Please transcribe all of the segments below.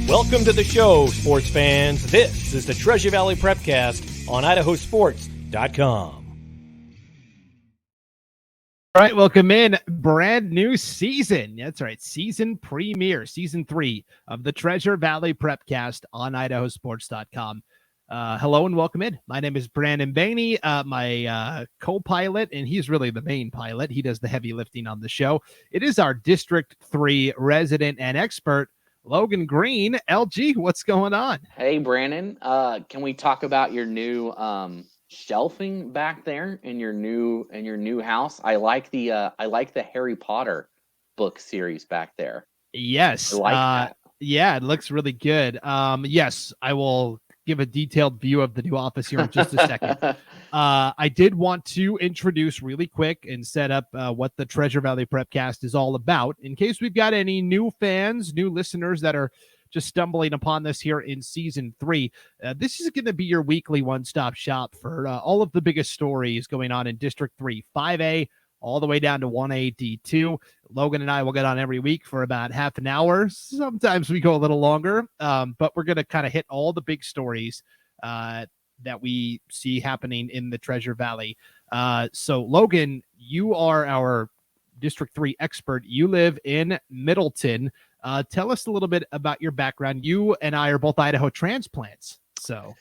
Welcome to the show, sports fans. This is the Treasure Valley Prepcast on IdahoSports.com. All right, welcome in. Brand new season. That's right, season premiere, season 3 of the Treasure Valley Prepcast on IdahoSports.com. Hello and welcome in. My name is Brandon Baney, my co-pilot, and he's really the main pilot. He does the heavy lifting on the show. It is our District 3 resident and expert, Logan Green. LG, what's going on? Hey, Brandon. Can we talk about your new shelving back there in your new house? I like the Harry Potter book series back there. Yes. I like that. Yeah, it looks really good. Yes, I will give a detailed view of the new office here in just a second. I did want to introduce really quick and set up what the Treasure Valley Prepcast is all about, in case we've got any new fans, new listeners that are just stumbling upon this here in season 3. This is going to be your weekly one-stop shop for all of the biggest stories going on in District 3, 5A, all the way down to 1A, D2. Logan and I will get on every week for about half an hour. Sometimes we go a little longer, but we're going to kind of hit all the big stories that we see happening in the Treasure Valley. So, Logan, you are our District 3 expert. You live in Middleton. Tell us a little bit about your background. You and I are both Idaho transplants. So,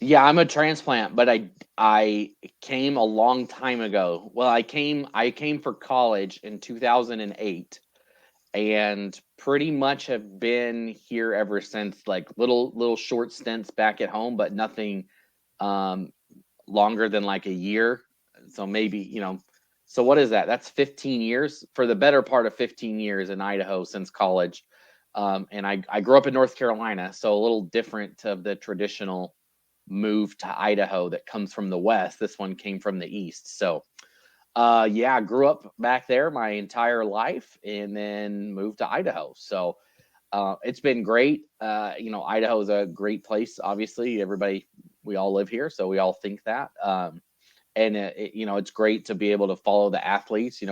yeah, I'm a transplant, but I came a long time ago. Well, I came for college in 2008, and pretty much have been here ever since. Like little short stints back at home, but nothing longer than like a year. So maybe, so what is that? That's 15 years, for the better part of 15 years in Idaho since college. And I grew up in North Carolina, so a little different of the traditional move to Idaho that comes from the west. This one came from the east. So yeah, I grew up back there my entire life and then moved to Idaho. So it's been great. Idaho is a great place. Obviously, we all live here, so we all think that. And it's great to be able to follow the athletes.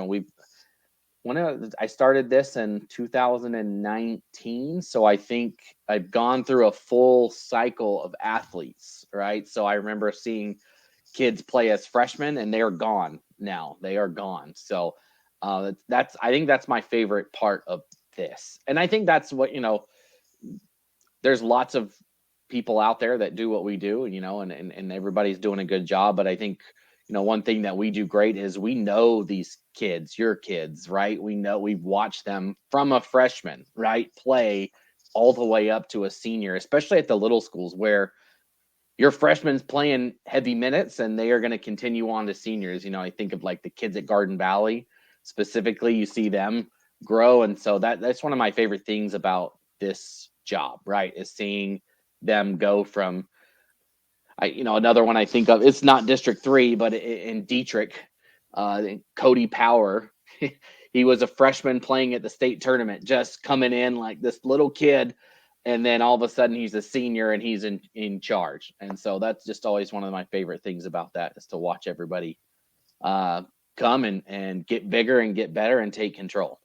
I started this in 2019, so I think I've gone through a full cycle of athletes, right? So I remember seeing kids play as freshmen, and they are gone now. They are gone. So I think that's my favorite part of this, and I think that's what there's lots of people out there that do what we do, and everybody's doing a good job. But I think one thing that we do great is we know these kids, your kids, right? We've watched them from a freshman, right, play all the way up to a senior, especially at the little schools where your freshman's playing heavy minutes and they are going to continue on to seniors. I think of like the kids at Garden Valley specifically. You see them grow, and so that's one of my favorite things about this job, right, is seeing them go from another one I think of, it's not District 3, but in Dietrich, Cody Power, he was a freshman playing at the state tournament, just coming in like this little kid, and then all of a sudden he's a senior and he's in charge. And so that's just always one of my favorite things about that, is to watch everybody come and get bigger and get better and take control.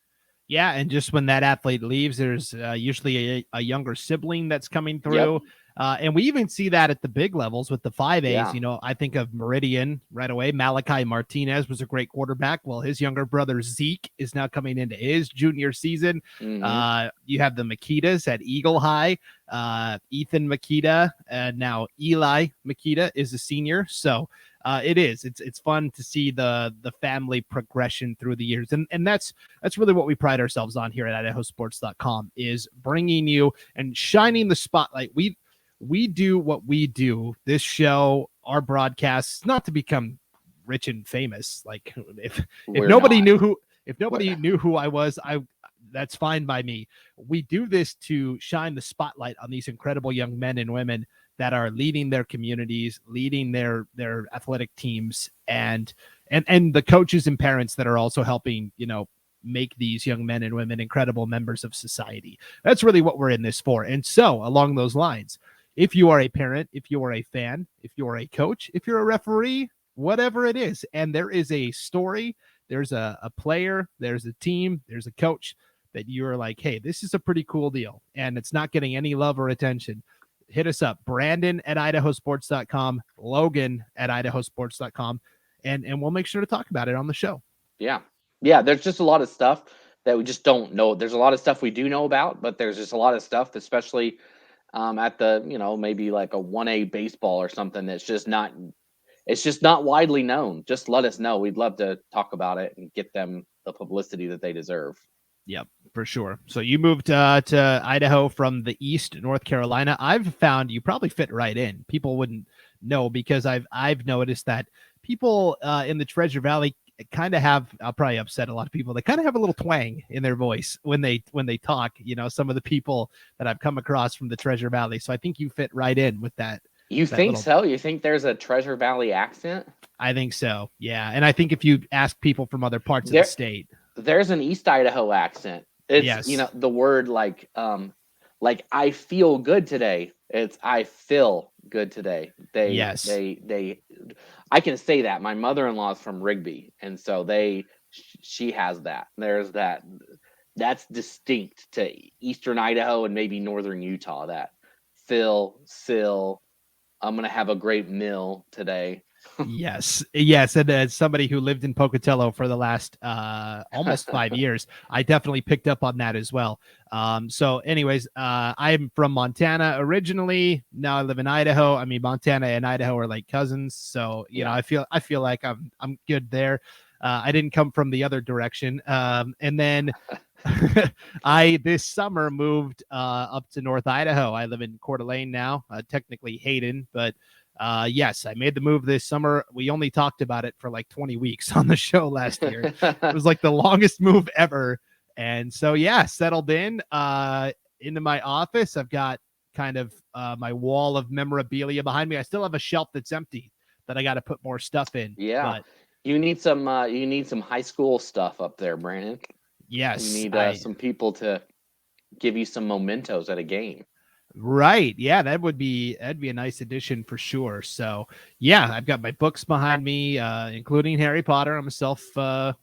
yeah, and just when that athlete leaves, there's usually a younger sibling that's coming through. Yep. And we even see that at the big levels with the 5As. Yeah. I think of Meridian right away. Malachi Martinez was a great quarterback. Well, his younger brother Zeke is now coming into his junior season. Mm-hmm. You have the Makitas at Eagle High. Ethan Makita, and now Eli Makita is a senior. So it's fun to see the family progression through the years. And that's really what we pride ourselves on here at IdahoSports.com, is bringing you and shining the spotlight. We do what we do. This show, our broadcasts, not to become rich and famous. Like if nobody knew who I was, that's fine by me. We do this to shine the spotlight on these incredible young men and women that are leading their communities, leading their athletic teams, and the coaches and parents that are also helping, make these young men and women incredible members of society. That's really what we're in this for. And so along those lines, if you are a parent, if you are a fan, if you are a coach, if you're a referee, whatever it is, and there is a story, there's a player, there's a team, there's a coach that you're like, hey, this is a pretty cool deal and it's not getting any love or attention, hit us up. Brandon at IdahoSports.com, Logan at IdahoSports.com, and we'll make sure to talk about it on the show. Yeah. Yeah. There's just a lot of stuff that we just don't know. There's a lot of stuff we do know about, but there's just a lot of stuff, especially at the, maybe like a 1A baseball or something that's just not, it's just not widely known. Just let us know. We'd love to talk about it and get them the publicity that they deserve. Yep, for sure. So you moved to Idaho from the East, North Carolina. I've found you probably fit right in. People wouldn't know because I've noticed that people in the Treasure Valley kind of have, I'll probably upset a lot of people. They kind of have a little twang in their voice when they talk, some of the people that I've come across from the Treasure Valley. So I think you fit right in with that. You think so? You think there's a Treasure Valley accent? I think so. Yeah. And I think if you ask people from other parts of the state, there's an East Idaho accent. It's, yes. The word like I feel good today. It's I feel good today. I can say that. My mother-in-law is from Rigby, and so she has that. There's that. That's distinct to Eastern Idaho and maybe Northern Utah. That Phil, I'm gonna have a great meal today. Yes. And as somebody who lived in Pocatello for the last almost 5 years, I definitely picked up on that as well. So anyways, I'm from Montana originally. Now I live in Idaho. I mean, Montana and Idaho are like cousins. So, I feel like I'm good there. I didn't come from the other direction. And then I this summer moved up to North Idaho. I live in Coeur d'Alene now, technically Hayden, but yes, I made the move this summer. We only talked about it for like 20 weeks on the show last year. It was like the longest move ever. And so, settled in into my office. I've got kind of my wall of memorabilia behind me. I still have a shelf that's empty that I got to put more stuff in. Yeah. But you need some high school stuff up there, Brandon. Yes. You need some people to give you some mementos at a game. Right. Yeah, that'd be a nice addition for sure. So I've got my books behind me, including Harry Potter. I'm a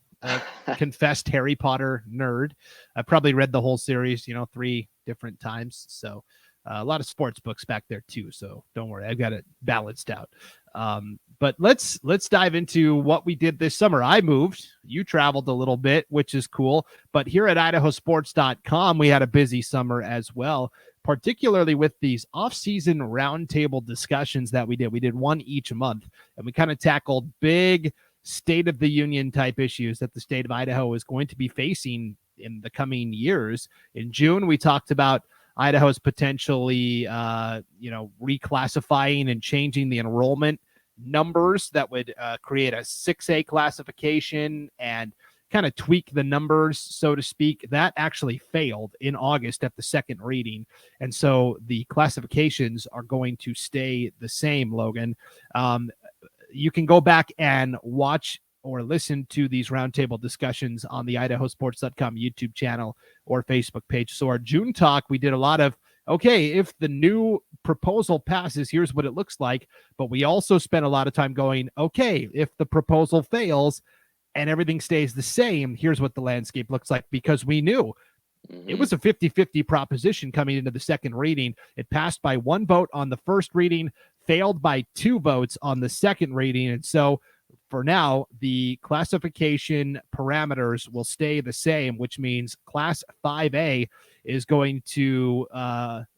confessed Harry Potter nerd. I probably read the whole series, 3 different times. So a lot of sports books back there too. So don't worry, I've got it balanced out. But let's dive into what we did this summer. I moved, you traveled a little bit, which is cool. But here at IdahoSports.com, we had a busy summer as well, particularly with these off-season roundtable discussions that we did. We did one each month, and we kind of tackled big State of the Union type issues that the state of Idaho is going to be facing in the coming years. In June, we talked about Idaho's potentially, reclassifying and changing the enrollment numbers that would create a 6A classification and kind of tweak the numbers, so to speak. That actually failed in August at the second reading. And so the classifications are going to stay the same, Logan. You can go back and watch or listen to these roundtable discussions on the IdahoSports.com YouTube channel or Facebook page. So our June talk, we did a lot of, okay, if the new proposal passes, here's what it looks like. But we also spent a lot of time going, okay, if the proposal fails and everything stays the same, here's what the landscape looks like, because we knew it was a 50-50 proposition coming into the second reading. It passed by 1 vote on the first reading, failed by 2 votes on the second reading. And so for now, the classification parameters will stay the same, which means Class 5A is going to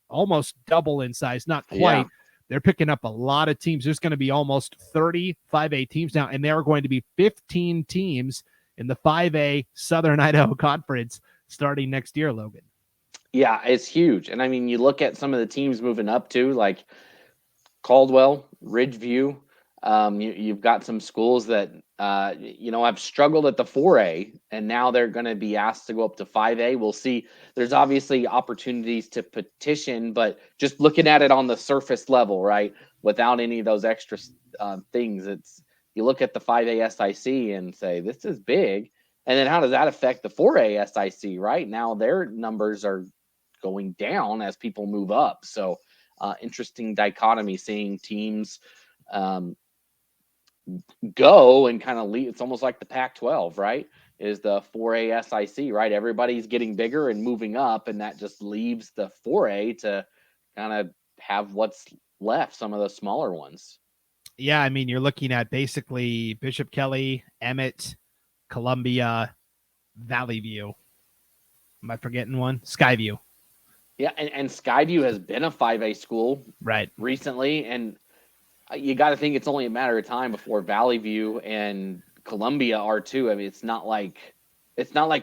almost double in size. Not quite. Yeah. They're picking up a lot of teams. There's going to be almost 30 5A teams now, and there are going to be 15 teams in the 5A Southern Idaho Conference starting next year, Logan. Yeah, it's huge. And I mean, you look at some of the teams moving up too, like Caldwell, Ridgeview. You've got some schools that, have struggled at the 4A, and now they're going to be asked to go up to 5A. We'll see. There's obviously opportunities to petition, but just looking at it on the surface level, right, without any of those extra things, you look at the 5A SIC and say, this is big. And then how does that affect the 4A SIC, right? Now their numbers are going down as people move up. So interesting dichotomy, seeing teams go and kind of lead. It's almost like the Pac-12, right? is the 4A SIC, right? Everybody's getting bigger and moving up, and that just leaves the 4A to kind of have what's left, some of the smaller ones. Yeah, I mean, you're looking at basically Bishop Kelly, Emmett, Columbia, Valley View. Am I forgetting one? Skyview. Yeah, and Skyview has been a 5A school right recently, and you got to think it's only a matter of time before Valley View and Columbia are too. I mean, it's not like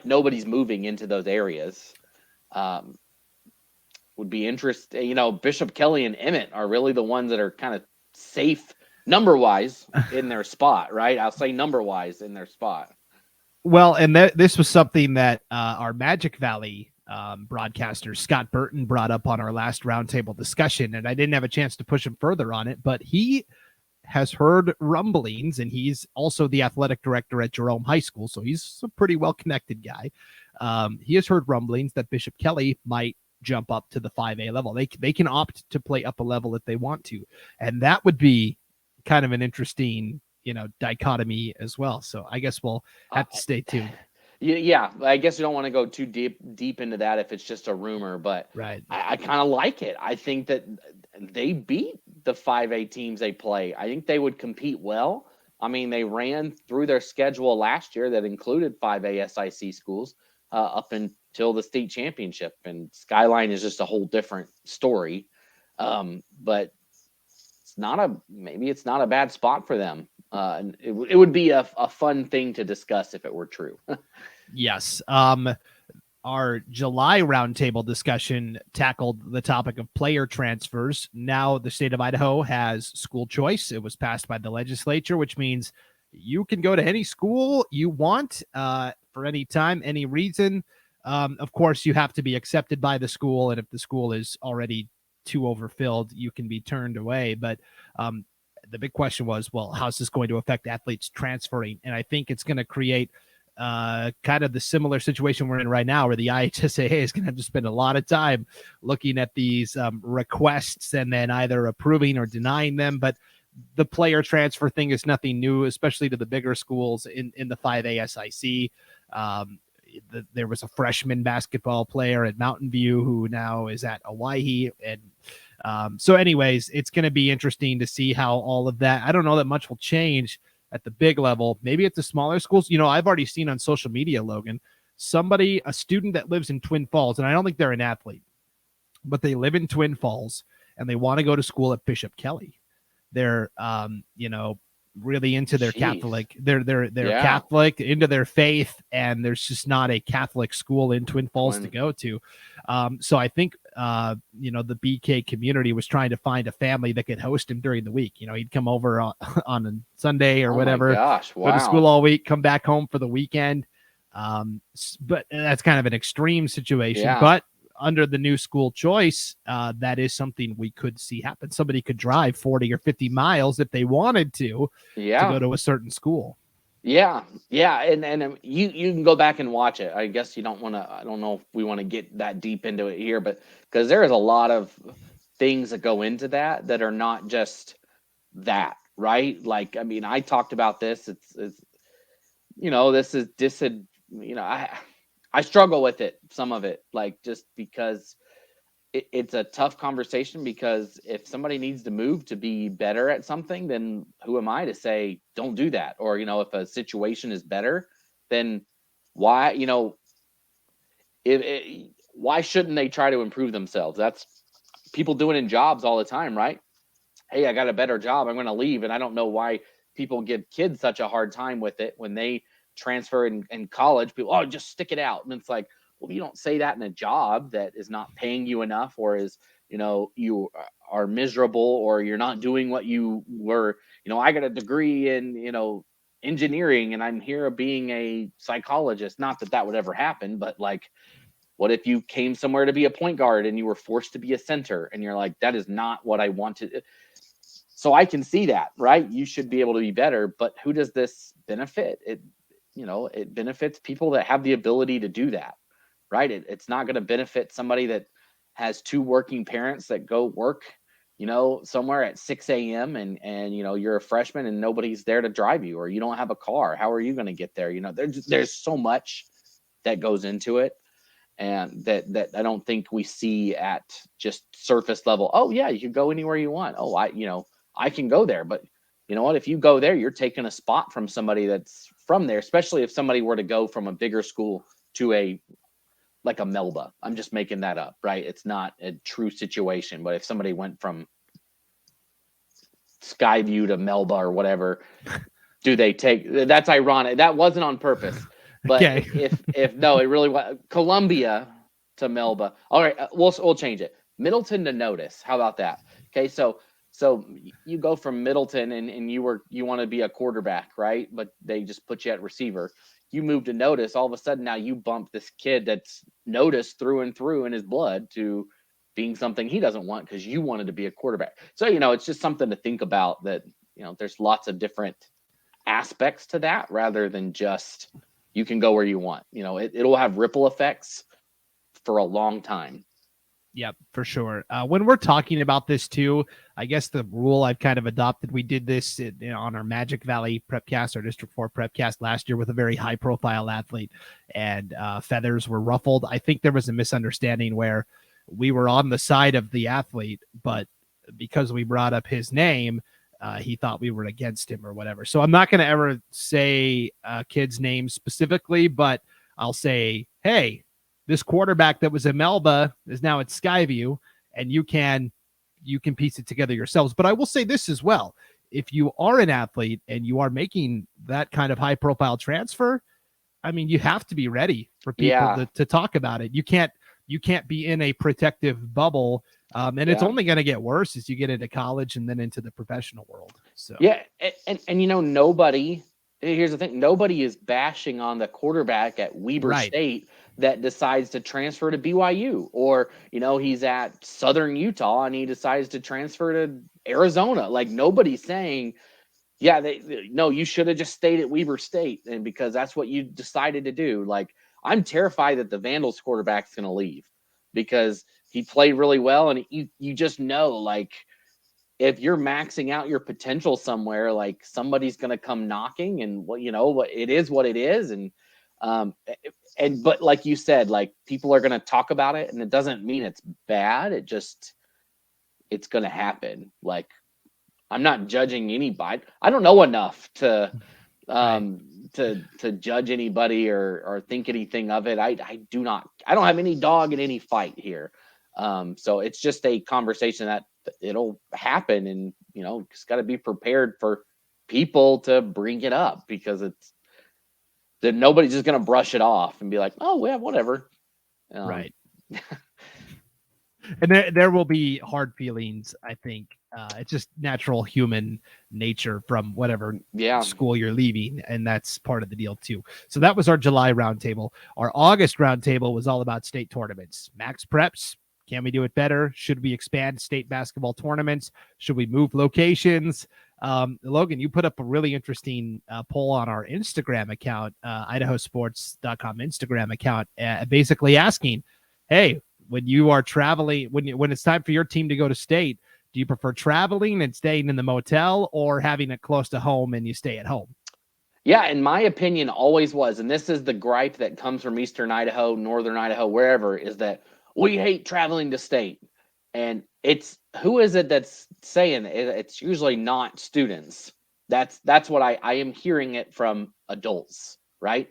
nobody's moving into those areas. Would be interesting. You know, Bishop Kelly and Emmett are really the ones that are kind of safe number wise in their spot, right? I'll say number wise in their spot. Well, and this was something that our Magic Valley broadcaster Scott Burton brought up on our last roundtable discussion, and I didn't have a chance to push him further on it, but he has heard rumblings, and he's also the athletic director at Jerome High School, so he's a pretty well-connected guy. He has heard rumblings that Bishop Kelly might jump up to the 5A level. They can opt to play up a level if they want to, and that would be kind of an interesting, dichotomy as well. So I guess we'll have to stay tuned. Yeah, I guess you don't want to go too deep into that if it's just a rumor, but right. I kind of like it. I think that they beat the 5A teams they play. I think they would compete well. I mean, they ran through their schedule last year that included 5A SIC schools up until the state championship, and Skyline is just a whole different story. But maybe it's not a bad spot for them. And it would be a fun thing to discuss if it were true. Yes. Our July roundtable discussion tackled the topic of player transfers. Now the state of Idaho has school choice. It was passed by the legislature, which means you can go to any school you want for any time, any reason. Of course, you have to be accepted by the school, and if the school is already too overfilled, you can be turned away. But the big question was, well, how's this going to affect athletes transferring? And I think it's going to create kind of the similar situation we're in right now, where the IHSAA is going to have to spend a lot of time looking at these requests and then either approving or denying them. But the player transfer thing is nothing new, especially to the bigger schools in the 5A SIC. There was a freshman basketball player at Mountain View who now is at Owyhee. And so anyways, it's going to be interesting to see how all of that, I don't know that much will change at the big level. Maybe at the smaller schools. I've already seen on social media, Logan, a student that lives in Twin Falls, and I don't think they're an athlete, but they live in Twin Falls and they want to go to school at Bishop Kelly. They're, really into their Catholic. They're Catholic, into their faith, and there's just not a Catholic school in Twin Falls to go to. So I think, the BK community was trying to find a family that could host him during the week. He'd come over on a Sunday or whatever, wow. Go to school all week, come back home for the weekend. But that's kind of an extreme situation. Yeah. But under the new school choice, that is something we could see happen. Somebody could drive 40 or 50 miles if they wanted to go to a certain school. Yeah. And you can go back and watch it. I guess you don't want to, I don't know if we want to get that deep into it here, but because there is a lot of things that go into that are not just that, right? Like, I mean, I talked about this. I struggle with it, some of it, like, just because it's a tough conversation, because if somebody needs to move to be better at something, then who am I to say, don't do that? Or, if a situation is better, then why, why shouldn't they try to improve themselves? That's people doing in jobs all the time, right? Hey, I got a better job, I'm going to leave. And I don't know why people give kids such a hard time with it when they transfer in college. People, just stick it out. And it's like, well, you don't say that in a job that is not paying you enough, or is, you are miserable, or you're not doing what you were. I got a degree in, engineering, and I'm here being a psychologist. Not that would ever happen, but like, what if you came somewhere to be a point guard and you were forced to be a center, and you're like, that is not what I wanted. So I can see that, right? You should be able to be better, but who does this benefit? It benefits people that have the ability to do that, right? It's not going to benefit somebody that has two working parents that go work, somewhere at 6 a.m. and you're a freshman and nobody's there to drive you, or you don't have a car. How are you going to get there? There's so much that goes into it, and that I don't think we see at just surface level. Oh yeah, you can go anywhere you want. Oh, I can go there, but you know what? If you go there, you're taking a spot from somebody that's from there, especially if somebody were to go from a bigger school to like a Melba. I'm just making that up, right? It's not a true situation, but if somebody went from Skyview to Melba or whatever, do they take? That's ironic. That wasn't on purpose. But Okay. if no, it really was Columbia to Melba. All right, we'll change it. Middleton to Notice. How about that? Okay, so you go from Middleton and you want to be a quarterback, right? But they just put you at receiver. You move to Notice. All of a sudden now you bump this kid that's Notice through and through in his blood to being something he doesn't want because you wanted to be a quarterback. So it's just something to think about, that there's lots of different aspects to that rather than just you can go where you want. It'll have ripple effects for a long time. Yep, for sure. When we're talking about this too, I guess the rule I've kind of adopted, we did this on our Magic Valley Prepcast, our District 4 Prepcast last year with a very high profile athlete, and feathers were ruffled. I think there was a misunderstanding where we were on the side of the athlete, but because we brought up his name, he thought we were against him or whatever. So I'm not going to ever say a kid's name specifically, but I'll say, hey, this quarterback that was at Melba is now at Skyview, and you can piece it together yourselves. But I will say this as well. If you are an athlete and you are making that kind of high profile transfer, I mean, you have to be ready for people to talk about it. You can't be in a protective bubble. And it's only going to get worse as you get into college and then into the professional world. So nobody, here's the thing, nobody is bashing on the quarterback at Weber State that decides to transfer to BYU, or he's at Southern Utah and he decides to transfer to Arizona. Like, nobody's saying, no, you should have just stayed at Weber State, and because that's what you decided to do. Like, I'm terrified that the Vandals quarterback's going to leave because he played really well, and you just know, like, if you're maxing out your potential somewhere, like, somebody's going to come knocking, and what it is what it is. But like you said, like, people are going to talk about it, and it doesn't mean it's bad. It's going to happen. Like, I'm not judging anybody. I don't know enough to judge anybody or think anything of it. I don't have any dog in any fight here. So it's just a conversation that it'll happen, and just got to be prepared for people to bring it up, because it's that nobody's just going to brush it off and be like, oh yeah, whatever. Right. And there will be hard feelings, I think. It's just natural human nature from whatever school you're leaving, and that's part of the deal too. So that was our July roundtable. Our August roundtable was all about state tournaments. Max Preps, can we do it better? Should we expand state basketball tournaments? Should we move locations? Logan, you put up a really interesting poll on our Instagram account, IdahoSports.com Instagram account, basically asking, hey, when you are traveling, when it's time for your team to go to state, do you prefer traveling and staying in the motel, or having it close to home and you stay at home? Yeah, in my opinion, always was, and this is the gripe that comes from Eastern Idaho, Northern Idaho, wherever, is that we hate traveling to state. And it's, who is it that's saying it? It's usually not students. That's what I am hearing it from adults, right?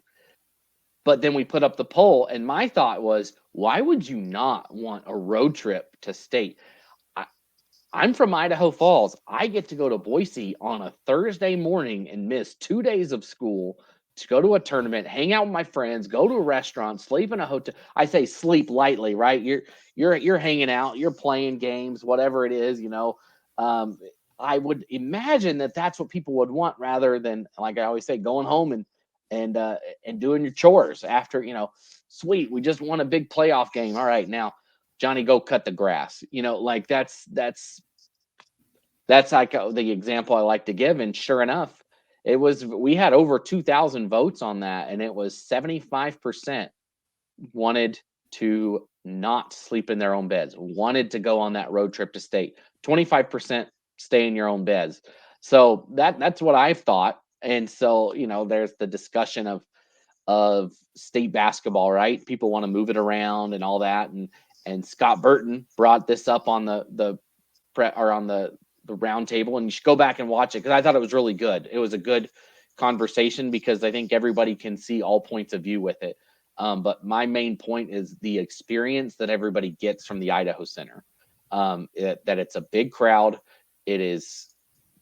But then we put up the poll, and my thought was, why would you not want a road trip to state? I'm from Idaho Falls. I get to go to Boise on a Thursday morning and miss 2 days of school to go to a tournament, hang out with my friends, go to a restaurant, sleep in a hotel. I say sleep lightly, right? You're hanging out, you're playing games, whatever it is, I would imagine that that's what people would want, rather than, like I always say, going home and doing your chores after, sweet, we just won a big playoff game. All right, now Johnny, go cut the grass. Like that's like the example I like to give. And sure enough, we had over 2,000 votes on that, and it was 75% wanted to not sleep in their own beds, wanted to go on that road trip to state. 25% stay in your own beds. So that's what I've thought. And so, there's the discussion of state basketball, right? People want to move it around and all that. And Scott Burton brought this up on the round table, and you should go back and watch it because I thought it was really good. It was a good conversation because I think everybody can see all points of view with it. But my main point is the experience that everybody gets from the Idaho Center. That it's a big crowd. It is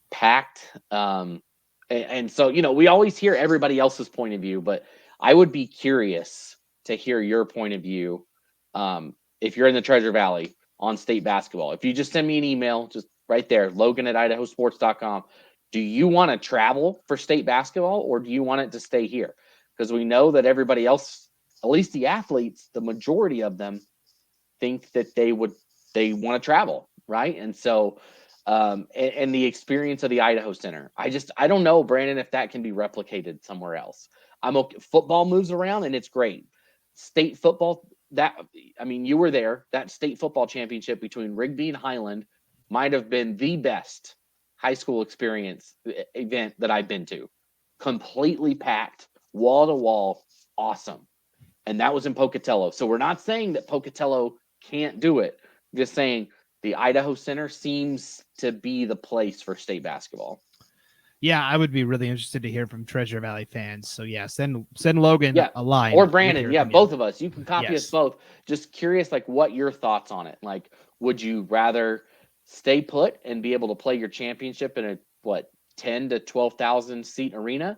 packed. And so, we always hear everybody else's point of view, but I would be curious to hear your point of view. If you're in the Treasure Valley on state basketball, if you just send me an email, just right there, Logan at IdahoSports.com. Do you want to travel for state basketball or do you want it to stay here? Because we know that everybody else, at least the athletes, the majority of them think that they want to travel. Right. And so, and the experience of the Idaho Center, I don't know, Brandon, if that can be replicated somewhere else. I'm okay. Football moves around and it's great. State football, you were there. That state football championship between Rigby and Highland might have been the best high school experience event that I've been to. Completely packed, wall to wall, awesome. And that was in Pocatello. So we're not saying that Pocatello can't do it. I'm just saying the Idaho Center seems to be the place for state basketball. Yeah, I would be really interested to hear from Treasure Valley fans. So yeah, send Logan a line. Or Brandon. Yeah, both of us. You can copy us both. Just curious, what your thoughts on it. Would you rather stay put and be able to play your championship in a 10 to 12,000 seat arena,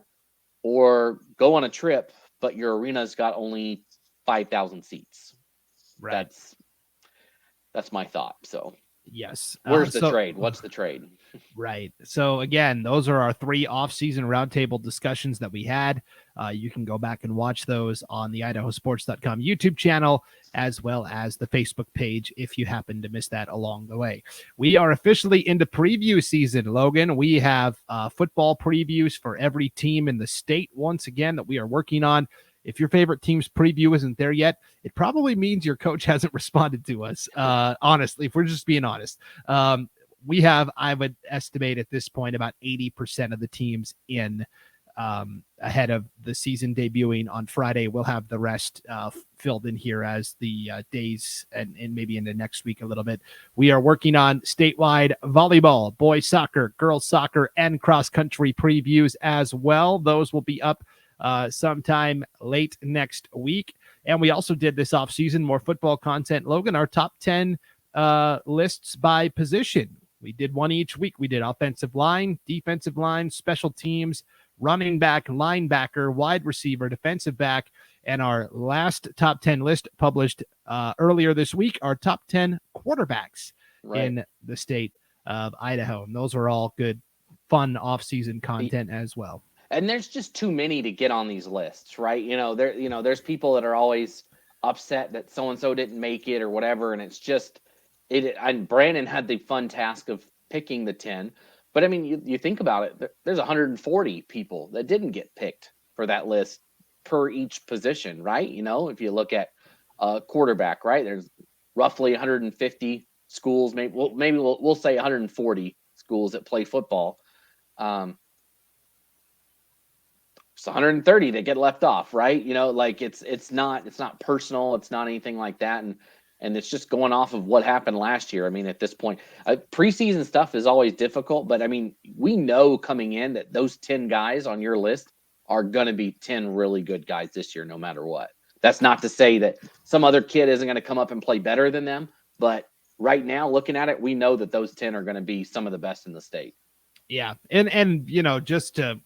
or go on a trip but your arena's got only 5,000 seats? Right. That's my thought. So yes. Where's the trade? What's the trade? Right. So again, those are our 3 off-season roundtable discussions that we had. You can go back and watch those on the IdahoSports.com YouTube channel, as well as the Facebook page if you happen to miss that along the way. We are officially into preview season, Logan. We have football previews for every team in the state once again that we are working on. If your favorite team's preview isn't there yet, it probably means your coach hasn't responded to us. Honestly, if we're just being honest. We have, I would estimate at this point, about 80% of the teams in ahead of the season debuting on Friday. We'll have the rest filled in here as the days and maybe into next week a little bit. We are working on statewide volleyball, boys soccer, girls soccer, and cross-country previews as well. Those will be up sometime late next week. And we also did this offseason, more football content. Logan, our top 10 lists by position. We did one each week. We did offensive line, defensive line, special teams, running back, linebacker, wide receiver, defensive back, and our last top 10 list published earlier this week, our top 10 quarterbacks in the state of Idaho. And those are all good, fun off-season content as well. And there's just too many to get on these lists, right? There's people that are always upset that so-and-so didn't make it or whatever. And it's just, and Brandon had the fun task of picking the 10. But I mean, you think about it, there's 140 people that didn't get picked for that list per each position, right? If you look at quarterback, right, there's roughly 150 schools, maybe we'll say 140 schools that play football. It's 130 that get left off, right? It's not personal, it's not anything like that, and it's just going off of what happened last year. I mean, at this point, preseason stuff is always difficult, but I mean, we know coming in that those 10 guys on your list are going to be 10 really good guys this year, no matter what. That's not to say that some other kid isn't going to come up and play better than them, but right now, looking at it, we know that those 10 are going to be some of the best in the state. Yeah, and just to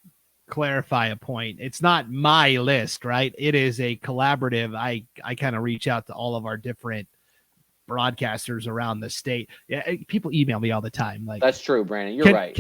clarify a point, it's not my list, right? It is a collaborative. I kind of reach out to all of our different broadcasters around the state. Yeah, people email me all the time. Like, that's true, Brandon. You're right.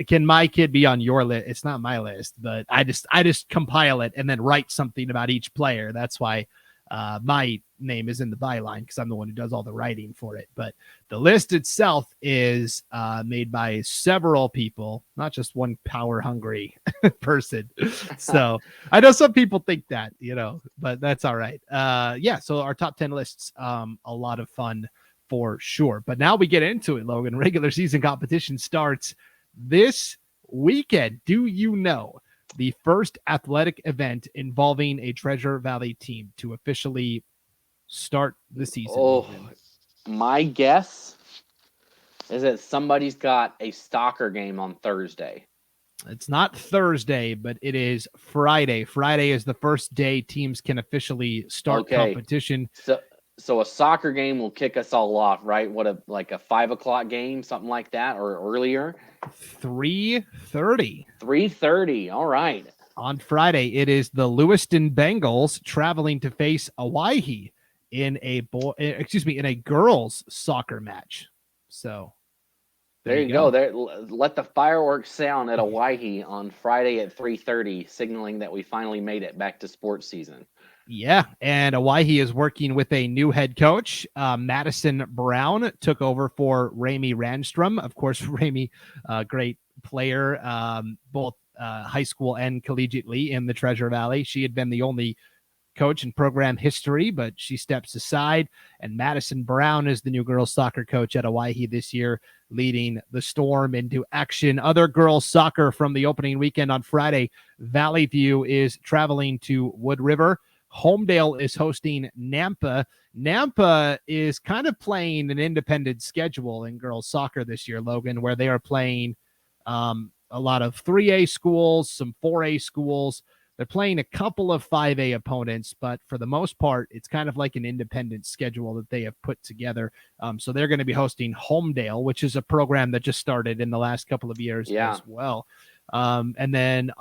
Can my kid be on your list? It's not my list, but I just compile it and then write something about each player. That's why my name is in the byline, because I'm the one who does all the writing for it. But the list itself is made by several people, not just one power hungry person. So I know some people think that, but that's all right. So our top 10 lists, a lot of fun for sure. But now we get into it, Logan. Regular season competition starts this weekend. Do you know the first athletic event involving a Treasure Valley team to officially start the season? Oh, my guess is that somebody's got a soccer game on Thursday. It's not Thursday, but it is Friday. Friday is the first day teams can officially start competition. So a soccer game will kick us all off, right? What a 5:00 game, something like that, or earlier. 3:30. 3:30. All right. On Friday, it is the Lewiston Bengals traveling to face Owyhee in a girls soccer match. So there you go. There, let the fireworks sound at Owyhee on Friday at 3:30, signaling that we finally made it back to sports season. Yeah, and Owyhee is working with a new head coach. Madison Brown took over for Rami Randstrom. Of course, Rami, great player, both high school and collegiately in the Treasure Valley. She had been the only coach in program history, but she steps aside, and Madison Brown is the new girls soccer coach at Owyhee this year, leading the Storm into action. Other girls soccer from the opening weekend on Friday, Valley View is traveling to Wood River. Homedale is hosting Nampa. Nampa is kind of playing an independent schedule in girls soccer this year, Logan, where they are playing a lot of 3A schools, some 4A schools. They're playing a couple of 5A opponents, but for the most part, it's kind of like an independent schedule that they have put together. So they're going to be hosting Homedale, which is a program that just started in the last couple of years as well. And then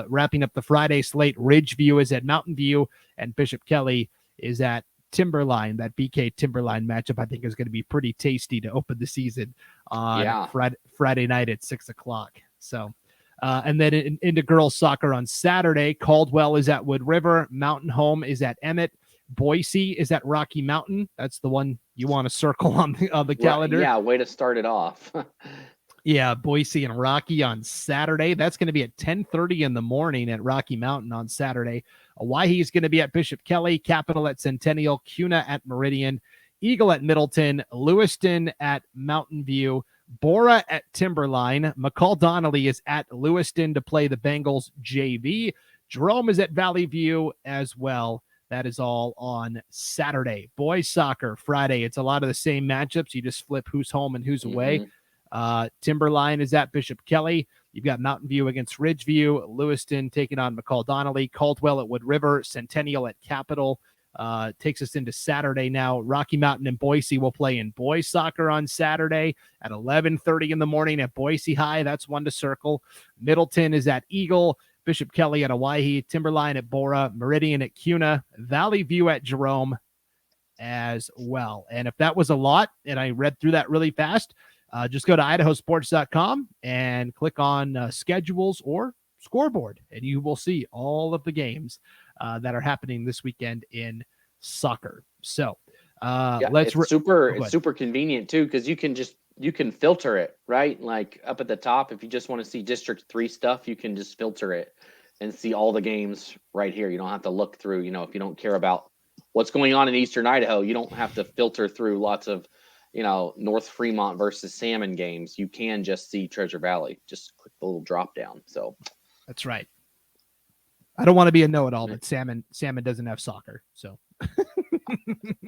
wrapping up the Friday slate, Ridgeview is at Mountain View, and Bishop Kelly is at Timberline. That BK Timberline matchup, I think, is going to be pretty tasty to open the season on Friday night at 6:00. So, and then into girls soccer on Saturday, Caldwell is at Wood River, Mountain Home is at Emmett, Boise is at Rocky Mountain. That's the one you want to circle on the calendar. Yeah, way to start it off. Yeah, Boise and Rocky on Saturday. That's going to be at 10:30 in the morning at Rocky Mountain on Saturday. Owyhee is going to be at Bishop Kelly, Capital at Centennial-Kuna at Meridian, Eagle at Middleton, Lewiston at Mountain View, Bora at Timberline. McCall Donnelly is at Lewiston to play the Bengals JV. Jerome is at Valley View as well. That is all on Saturday. Boys soccer Friday. It's a lot of the same matchups. You just flip who's home and who's away. Timberline is at Bishop Kelly. You've got Mountain View against Ridgeview, Lewiston taking on McCall Donnelly, Caldwell at Wood River, Centennial at Capital. Takes us into Saturday now. Rocky Mountain and Boise will play in boys soccer on Saturday at 11:30 in the morning at Boise High. That's one to circle. Middleton is at Eagle, Bishop Kelly at Owyhee, Timberline at Bora, Meridian at Kuna, Valley View at Jerome as well. And if that was a lot, and I read through that really fast, just go to IdahoSports.com and click on schedules or scoreboard, and you will see all of the games that are happening this weekend in soccer. So it's super convenient too, because you can filter it, right? Like up at the top, if you just want to see District 3 stuff, you can just filter it and see all the games right here. You don't have to look through, if you don't care about what's going on in Eastern Idaho, you don't have to filter through lots of North Fremont versus Salmon games. You can just see Treasure Valley. Just click the little drop down. So that's right. I don't want to be a know-it-all, but Salmon doesn't have soccer. So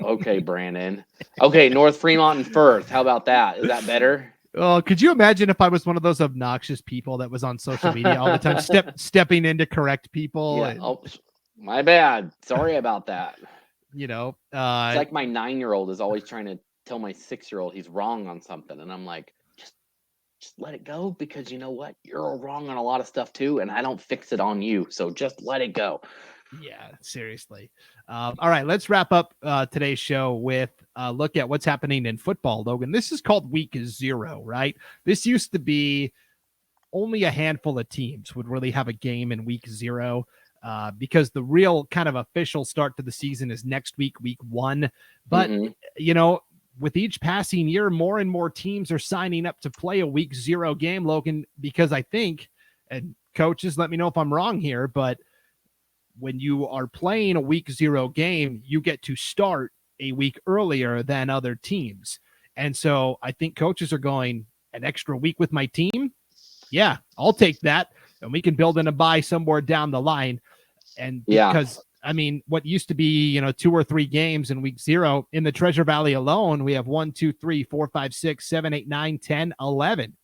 okay, Brandon. Okay, North Fremont and Firth. How about that? Is that better? Oh, could you imagine if I was one of those obnoxious people that was on social media all the time, stepping in to correct people? Yeah. Oh, my bad. Sorry about that. It's like my 9-year-old is always trying to tell my 6-year-old he's wrong on something, and I'm like, just let it go, because you know what, you're wrong on a lot of stuff too, and I don't fix it on you, so just let it go. Yeah, seriously. All right, let's wrap up today's show with a look at what's happening in football, Logan. This is called week 0, right? This used to be only a handful of teams would really have a game in week 0. Because the real kind of official start to the season is next week, week 1. But, with each passing year, more and more teams are signing up to play a week 0 game, Logan, because I think, and coaches, let me know if I'm wrong here, but when you are playing a week 0 game, you get to start a week earlier than other teams. And so I think coaches are going, an extra week with my team. Yeah, I'll take that. And we can build in a bye somewhere down the line. And because, I mean, what used to be, 2 or 3 games in week 0 in the Treasure Valley alone, we have 1, 2, 3, 4, 5, 6, 7, 8, 9, 10, 11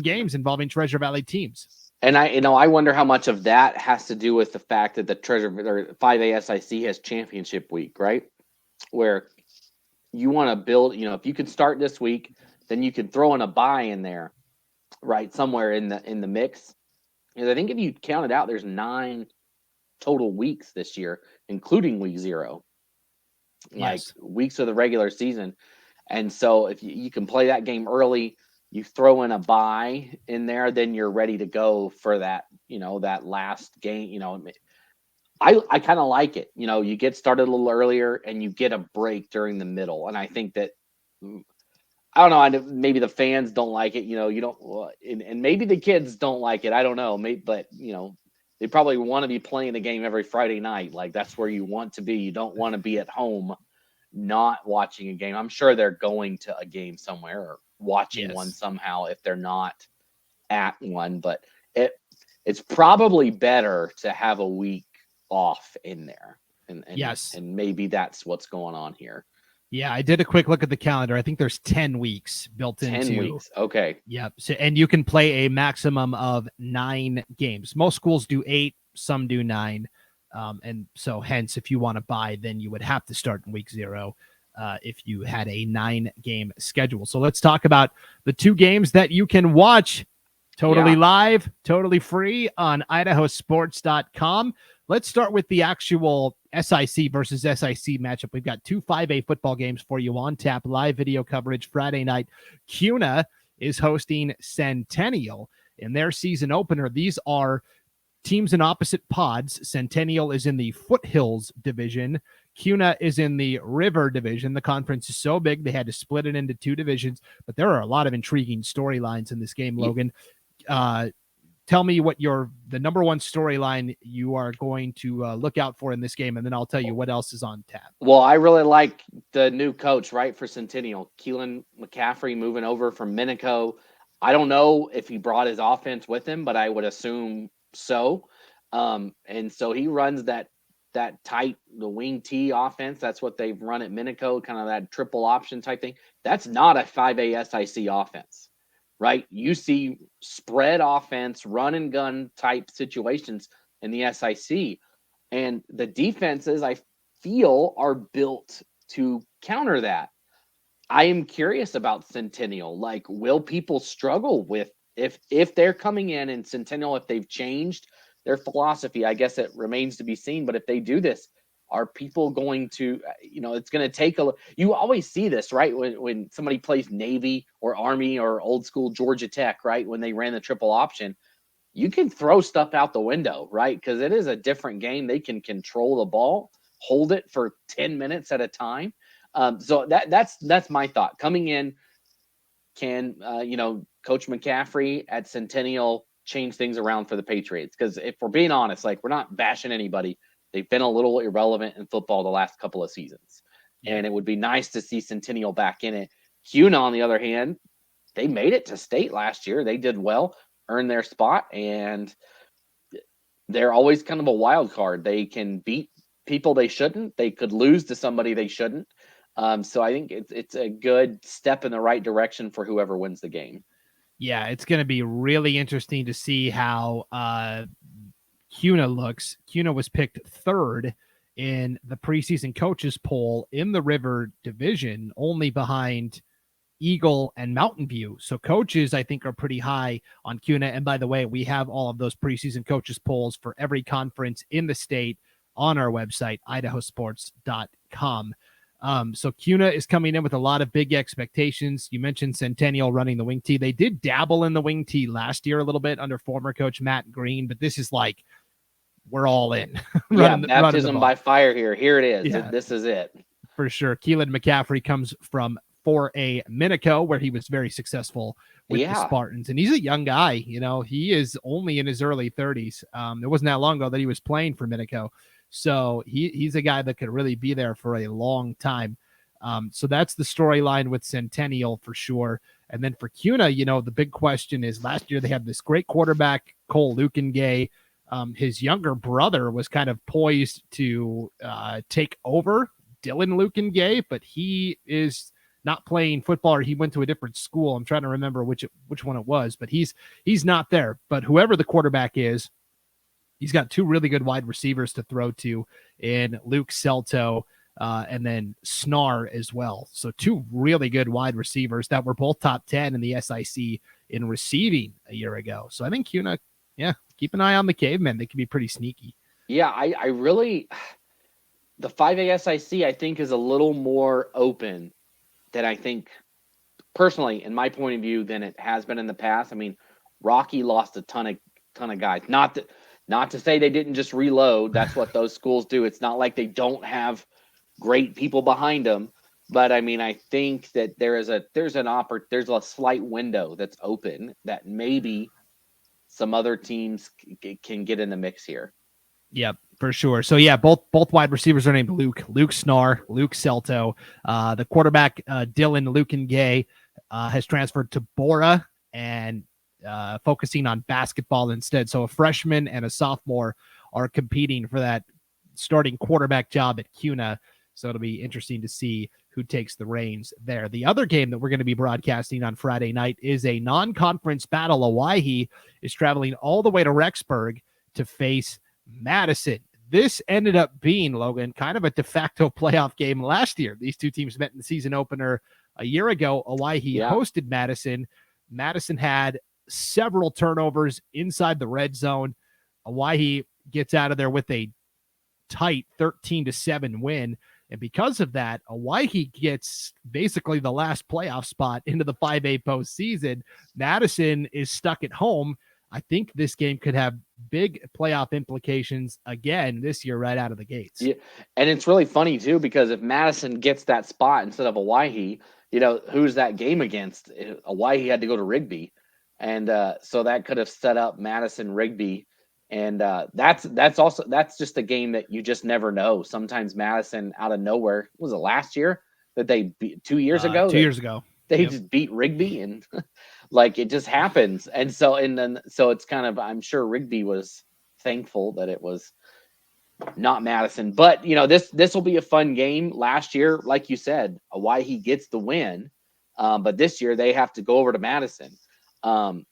games involving Treasure Valley teams. And I wonder how much of that has to do with the fact that the 5A SIC has championship week, right? Where you want to build, if you could start this week, then you could throw in a bye in there, right? Somewhere in the mix. Because I think if you count it out, there's 9 total weeks this year, including week 0, like weeks of the regular season. And so if you can play that game early, you throw in a bye in there, then you're ready to go for that, that last game. I kind of like it. You get started a little earlier and you get a break during the middle. And I think that, I don't know, maybe the fans don't like it. You don't, and maybe the kids don't like it. I don't know. Maybe, but they probably want to be playing the game every Friday night. Like that's where you want to be. You don't want to be at home not watching a game. I'm sure they're going to a game somewhere or watching one somehow if they're not at one. But it's probably better to have a week off in there. And maybe that's what's going on here. Yeah, I did a quick look at the calendar. I think there's 10 weeks built into. 10 weeks. Okay. Yep. So, and you can play a maximum of 9 games. Most schools do 8, some do 9. And so hence, if you want to buy, then you would have to start in week 0 if you had a 9-game schedule. So let's talk about the 2 games that you can watch totally live, totally free on IdahoSports.com. Let's start with the actual SIC versus SIC matchup. We've got 2 5A football games for you on tap, live video coverage Friday night. Kuna is hosting Centennial in their season opener. These are teams in opposite pods. Centennial is in the Foothills division. Kuna is in the River division. The conference is so big, they had to split it into 2 divisions, but there are a lot of intriguing storylines in this game, Logan. Tell me what the number one storyline you are going to look out for in this game, and then I'll tell you what else is on tap. Well, I really like the new coach, right, for Centennial, Keelan McCaffrey, moving over from Minico. I don't know if he brought his offense with him, but I would assume so. And so he runs that tight, the wing T offense. That's what they've run at Minico, kind of that triple option type thing. That's not a 5A SIC offense. Right? You see spread offense, run and gun type situations in the SIC. And the defenses, I feel, are built to counter that. I am curious about Centennial. Like, will people struggle with if they're coming in Centennial, if they've changed their philosophy? I guess it remains to be seen. But if they do this, are people going to, it's going to take you always see this, right? When somebody plays Navy or Army or old school Georgia Tech, right? When they ran the triple option, you can throw stuff out the window, right? Because it is a different game. They can control the ball, hold it for 10 minutes at a time. So that's my thought. Coming in, can, Coach McCaffrey at Centennial change things around for the Patriots? Because if we're being honest, like, we're not bashing anybody. They've been a little irrelevant in football the last couple of seasons. And it would be nice to see Centennial back in it. Kuna, on the other hand, they made it to state last year. They did well, earned their spot, and they're always kind of a wild card. They can beat people they shouldn't. They could lose to somebody they shouldn't. So I think it's a good step in the right direction for whoever wins the game. Yeah, it's going to be really interesting to see how Kuna looks. Kuna was picked 3rd in the preseason coaches poll in the River division, only behind Eagle and Mountain View. So coaches, I think, are pretty high on Kuna. And by the way, we have all of those preseason coaches polls for every conference in the state on our website, IdahoSports.com. So Kuna is coming in with a lot of big expectations. You mentioned Centennial running the wing tee. They did dabble in the wing tee last year a little bit under former coach Matt Green, but this is like, we're all in. Baptism by fire here. Here it is. Yeah, this is it. For sure. Keelan McCaffrey comes from 4A Minico, where he was very successful with the Spartans. And he's a young guy. He is only in his early 30s. It wasn't that long ago that he was playing for Minico. So he's a guy that could really be there for a long time. So that's the storyline with Centennial for sure. And then for Kuna, the big question is last year they had this great quarterback, Cole Lukengay. His younger brother was kind of poised to take over Dylan Lukengay, but he is not playing football, or he went to a different school. I'm trying to remember which one it was, but he's not there. But whoever the quarterback is, he's got two really good wide receivers to throw to in Luke Celto and then Snar as well. So two really good wide receivers that were both top 10 in the SIC in receiving a year ago. So I think Kuna, keep an eye on the Cavemen. They can be pretty sneaky. Yeah, I really, the 5A SIC I think is a little more open than I think personally, in my point of view, than it has been in the past. I mean, Rocky lost a ton of guys. Not to say they didn't just reload. That's what those schools do. It's not like they don't have great people behind them. But I mean, I think that there's a slight window that's open that maybe some other teams can get in the mix here. Yep, for sure. So yeah, both wide receivers are named Luke Snar, Luke Celto. The quarterback, Dylan Lukengay, has transferred to Bora and focusing on basketball instead. So a freshman and a sophomore are competing for that starting quarterback job at Kuna. So it'll be interesting to see who takes the reins there. The other game that we're going to be broadcasting on Friday night is a non-conference battle. Owyhee is traveling all the way to Rexburg to face Madison. This ended up being, Logan, kind of a de facto playoff game last year. These two teams met in the season opener a year ago. Owyhee hosted Madison. Madison had several turnovers inside the red zone. Owyhee gets out of there with a tight 13-7 win. And because of that, Owyhee gets basically the last playoff spot into the 5A postseason. Madison is stuck at home. I think this game could have big playoff implications again this year right out of the gates. Yeah, and it's really funny too, because if Madison gets that spot instead of Owyhee, who's that game against? Owyhee had to go to Rigby, and so that could have set up Madison Rigby, and that's just a game that you just never know. Sometimes Madison out of nowhere, was it last year that they beat 2 years ago? 2 years ago. They just beat Rigby, and like it just happens. And so it's kind of, I'm sure Rigby was thankful that it was not Madison. But this will be a fun game. Last year, like you said, Owyhee gets the win, but this year they have to go over to Madison. And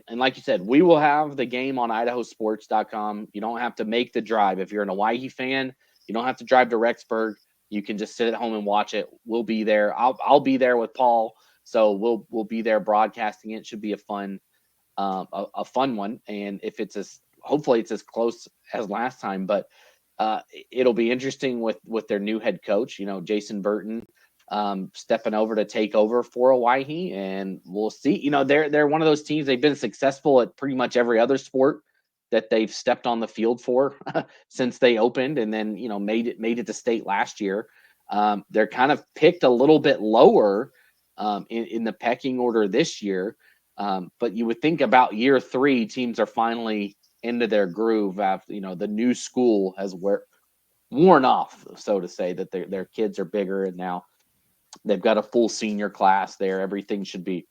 like you said, we will have the game on IdahoSports.com. You don't have to make the drive. If you're an Owyhee fan, you don't have to drive to Rexburg. You can just sit at home and watch it. We'll be there. I'll be there with Paul. So we'll be there broadcasting it. It should be a fun one. And if hopefully it's as close as last time, but it'll be interesting with their new head coach, Jason Burton, stepping over to take over for Owyhee, and we'll see. They're one of those teams. They've been successful at pretty much every other sport that they've stepped on the field for since they opened, and then made it to state last year. They're kind of picked a little bit lower in the pecking order this year, but you would think about year 3, teams are finally into their groove after the new school has worn off, so to say, that their kids are bigger, and now they've got a full senior class there. Everything should be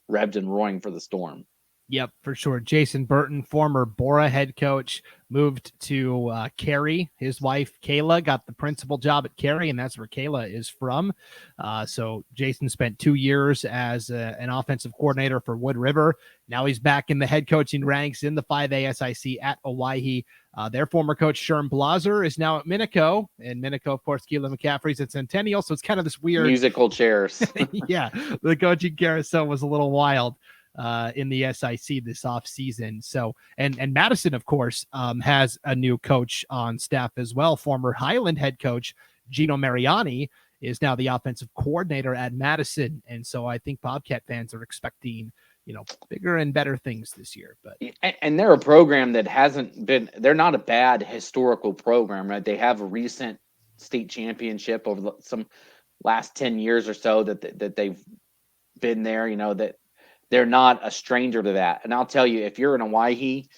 revved and roaring for the Storm. Yep, for sure. Jason Burton, former Bora head coach, moved to Cary. His wife, Kayla, got the principal job at Cary, and that's where Kayla is from. So Jason spent 2 years as an offensive coordinator for Wood River. Now he's back in the head coaching ranks in the 5A SIC at Owyhee. Their former coach, Sherm Blaser, is now at Minico. And Minico, of course, Keelan McCaffrey's at Centennial. So it's kind of this weird musical chairs. Yeah, the coaching carousel was a little wild in the SIC this offseason. So, and Madison, of course, has a new coach on staff as well. Former Highland head coach Gino Mariani is now the offensive coordinator at Madison. And so I think Bobcat fans are expecting, bigger and better things this year. But and they're a program that they're not a bad historical program, right? They have a recent state championship over some last 10 years or so that they've been there, that they're not a stranger to that. And I'll tell you, if you're an Owyhee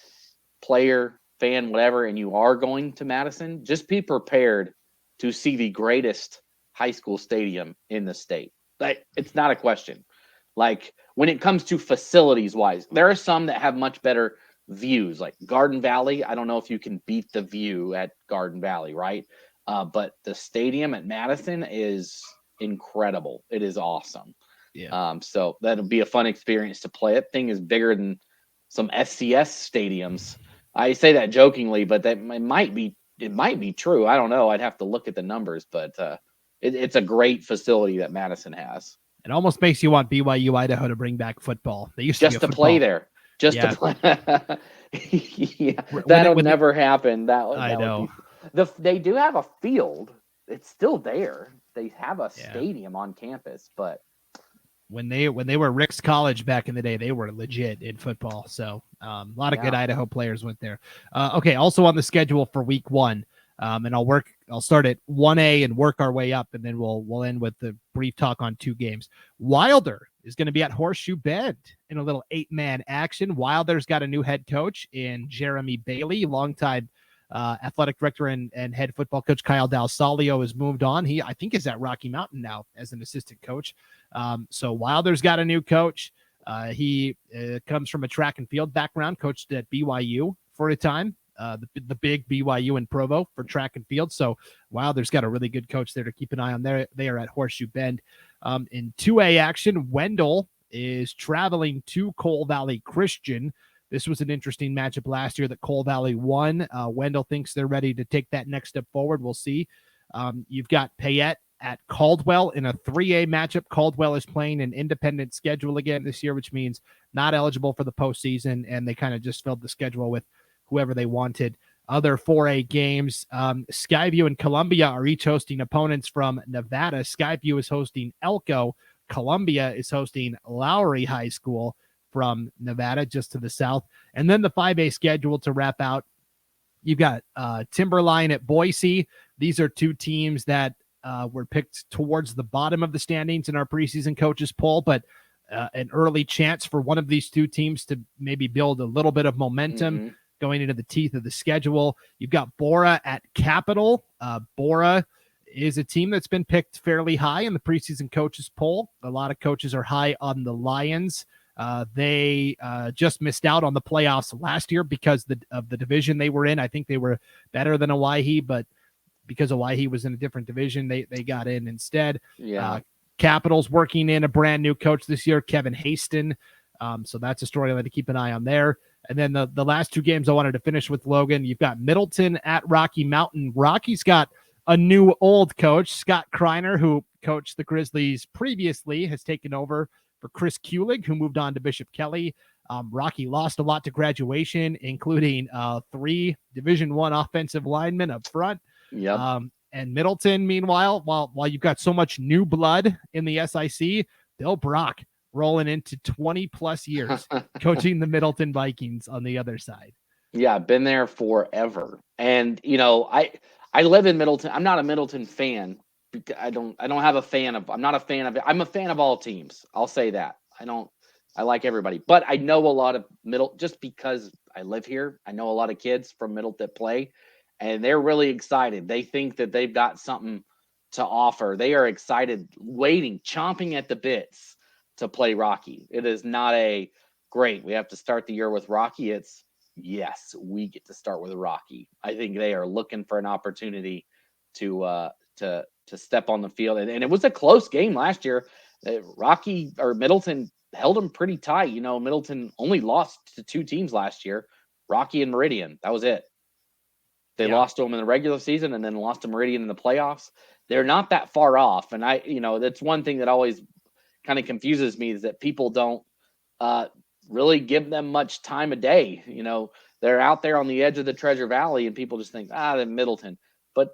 player, fan, whatever, and you are going to Madison, just be prepared to see the greatest high school stadium in the state. Like, it's not a question. Like, when it comes to facilities wise, there are some that have much better views, like Garden Valley. I don't know if you can beat the view at Garden Valley, right? But the stadium at Madison is incredible. It is awesome. Yeah. So that'll be a fun experience to play. That thing is bigger than some FCS stadiums. I say that jokingly, but it might be true. I don't know. I'd have to look at the numbers, but it's a great facility that Madison has. It almost makes you want BYU Idaho to bring back football. They used just to to play there. Just Yeah. to play. Yeah, that'll never happen. That know. Would be, they do have a field. It's still there. They have a stadium on campus, but when they were Rick's College back in the day, they were legit in football. So a lot of good Idaho players went there. Okay, also on the schedule for week 1, and I'll start at 1A and work our way up, and then we'll end with the brief talk on 2 games. Wilder is going to be at Horseshoe Bend in a little 8-man action. Wilder's got a new head coach in Jeremy Bailey, longtime athletic director and head football coach Kyle Dalsalio has moved on. He, I think, is at Rocky Mountain now as an assistant coach. So Wilder's got a new coach. He comes from a track and field background, coached at BYU for a time, the big BYU in Provo for track and field. So Wilder's got a really good coach there to keep an eye on. They are at Horseshoe Bend. In 2A action, Wendell is traveling to Coal Valley Christian. This was an interesting matchup last year that Coal Valley won. Wendell thinks they're ready to take that next step forward. We'll see. You've got Payette at Caldwell in a 3A matchup. Caldwell is playing an independent schedule again this year, which means not eligible for the postseason, and they kind of just filled the schedule with whoever they wanted. Other 4A games, Skyview and Columbia are each hosting opponents from Nevada. Skyview is hosting Elko. Columbia is hosting Lowry High School from Nevada, just to the south. And then the 5A schedule to wrap out. You've got Timberline at Boise. These are 2 teams that were picked towards the bottom of the standings in our preseason coaches poll, but an early chance for one of these 2 teams to maybe build a little bit of momentum going into the teeth of the schedule. You've got Bora at Capital. Bora is a team that's been picked fairly high in the preseason coaches poll. A lot of coaches are high on the Lions. They just missed out on the playoffs last year because of the division they were in. I think they were better than Owyhee, but because Owyhee was in a different division, they got in instead. Yeah. Capital's working in a brand new coach this year, Kevin Haston. So that's a storyline to keep an eye on there. And then the last 2 games I wanted to finish with, Logan. You've got Middleton at Rocky Mountain. Rocky's got a new old coach, Scott Kreiner, who coached the Grizzlies previously, has taken over for Chris Kulig, who moved on to Bishop Kelly. Rocky lost a lot to graduation, including 3 Division I offensive linemen up front. Yep. And Middleton, meanwhile, while you've got so much new blood in the SIC, Bill Brock rolling into 20-plus years coaching the Middleton Vikings on the other side. Yeah, I've been there forever. And, I live in Middleton. I'm not a Middleton fan. I'm not a fan of it. I'm a fan of all teams. I'll say that. I like everybody, but I know a lot of just because I live here, I know a lot of kids from Middleton that play, and they're really excited. They think that they've got something to offer. They are excited, waiting, chomping at the bits to play Rocky. It is not great, we have to start the year with Rocky. It's, yes, we get to start with Rocky. I think they are looking for an opportunity to step on the field. And it was a close game last year. Rocky or Middleton held them pretty tight. Middleton only lost to 2 teams last year, Rocky and Meridian. That was it. They lost to them in the regular season and then lost to Meridian in the playoffs. They're not that far off. And that's one thing that always kind of confuses me, is that people don't really give them much time of day. They're out there on the edge of the Treasure Valley and people just think, they're Middleton. But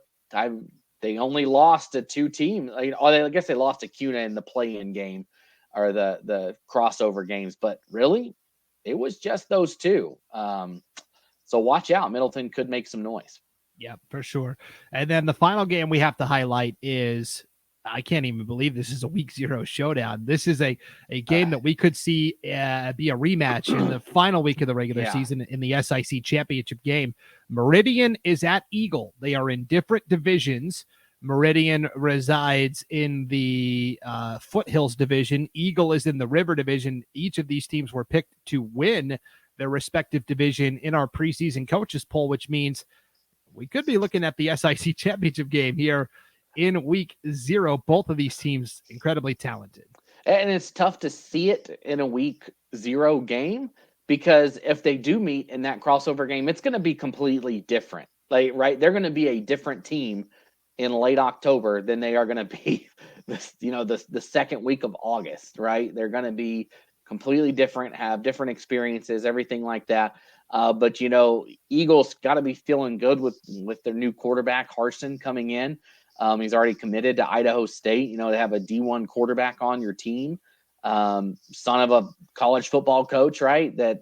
they only lost to 2 teams. I guess they lost to Kuna in the play-in game or the crossover games. But really, it was just those 2. So watch out. Middleton could make some noise. Yeah, for sure. And then the final game we have to highlight is, I can't even believe this is a week 0 showdown. This is a game that we could see be a rematch in the final week of the regular season in the SIC championship game. Meridian is at Eagle. They are in different divisions. Meridian resides in the Foothills division. Eagle is in the River division. Each of these teams were picked to win their respective division in our preseason coaches poll, which means we could be looking at the SIC championship game here in week 0. Both of these teams incredibly talented. And it's tough to see it in a week 0 game, because if they do meet in that crossover game, it's going to be completely different. Like, right, they're going to be a different team in late October than they are going to be the second week of August, right? They're going to be completely different, have different experiences, everything like that. But Eagles got to be feeling good with their new quarterback Harsin coming in. He's already committed to Idaho State. To have a D1 quarterback on your team, son of a college football coach, right? That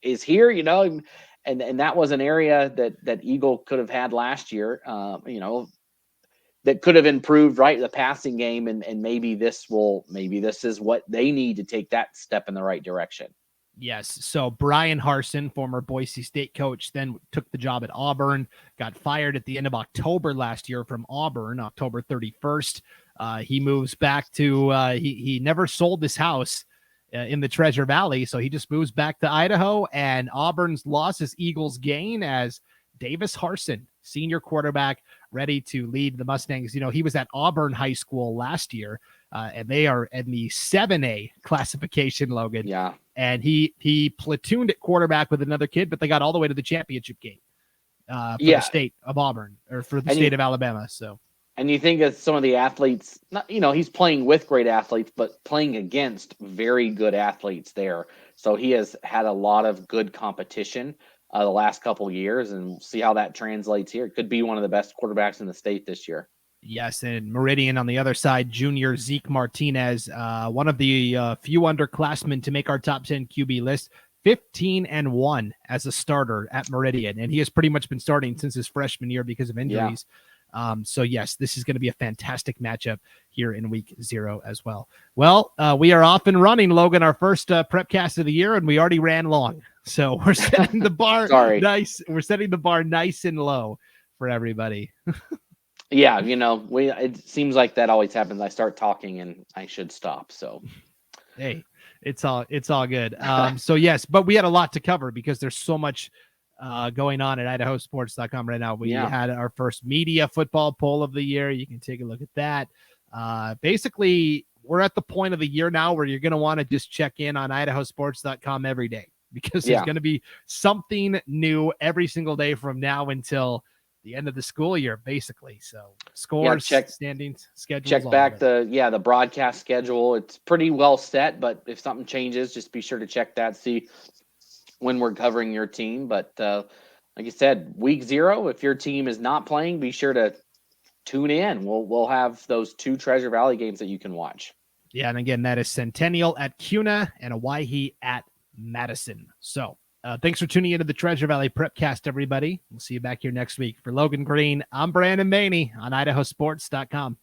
is here, and that was an area that Eagle could have had last year. That could have improved, right, the passing game, and maybe this is what they need to take that step in the right direction. Yes. So Brian Harsin, former Boise State coach, then took the job at Auburn, got fired at the end of October last year from Auburn, October 31st. He moves back to, he never sold this house in the Treasure Valley, so he just moves back to Idaho, and Auburn's loss is Eagles' gain as Davis Harsin, senior quarterback, ready to lead the Mustangs. He was at Auburn High School last year, and they are in the 7A classification, Logan. Yeah. And he platooned at quarterback with another kid, but they got all the way to the championship game for the state of Auburn, or for the state of Alabama. So, and you think of some of the athletes, he's playing with great athletes, but playing against very good athletes there. So he has had a lot of good competition the last couple of years, and we'll see how that translates here. It could be one of the best quarterbacks in the state this year. Yes, and Meridian on the other side, junior Zeke Martinez, one of the few underclassmen to make our top 10 QB list, 15-1 as a starter at Meridian, and he has pretty much been starting since his freshman year because of injuries. Yeah. So yes, this is going to be a fantastic matchup here in week 0 as well. Well, we are off and running, Logan, our first Prepcast of the year, and we already ran long. So we're setting the bar nice. We're setting the bar nice and low for everybody. Yeah, it seems like that always happens. I start talking and I should stop. So, hey, it's all good. So yes, but we had a lot to cover because there's so much going on at IdahoSports.com right now. We had our first media football poll of the year. You can take a look at that. Basically, we're at the point of the year now where you're going to want to just check in on IdahoSports.com every day, because there's going to be something new every single day from now until the end of the school year, basically. So scores, standings, schedules. Check back the broadcast schedule. It's pretty well set, but if something changes, just be sure to check that, see when we're covering your team. But like you said, week 0, if your team is not playing, be sure to tune in. We'll have those 2 Treasure Valley games that you can watch. Yeah, and again, that is Centennial-Kuna and Owyhee-Madison. So thanks for tuning into the Treasure Valley Prepcast, everybody. We'll see you back here next week. For Logan Green, I'm Brandon Baney on IdahoSports.com.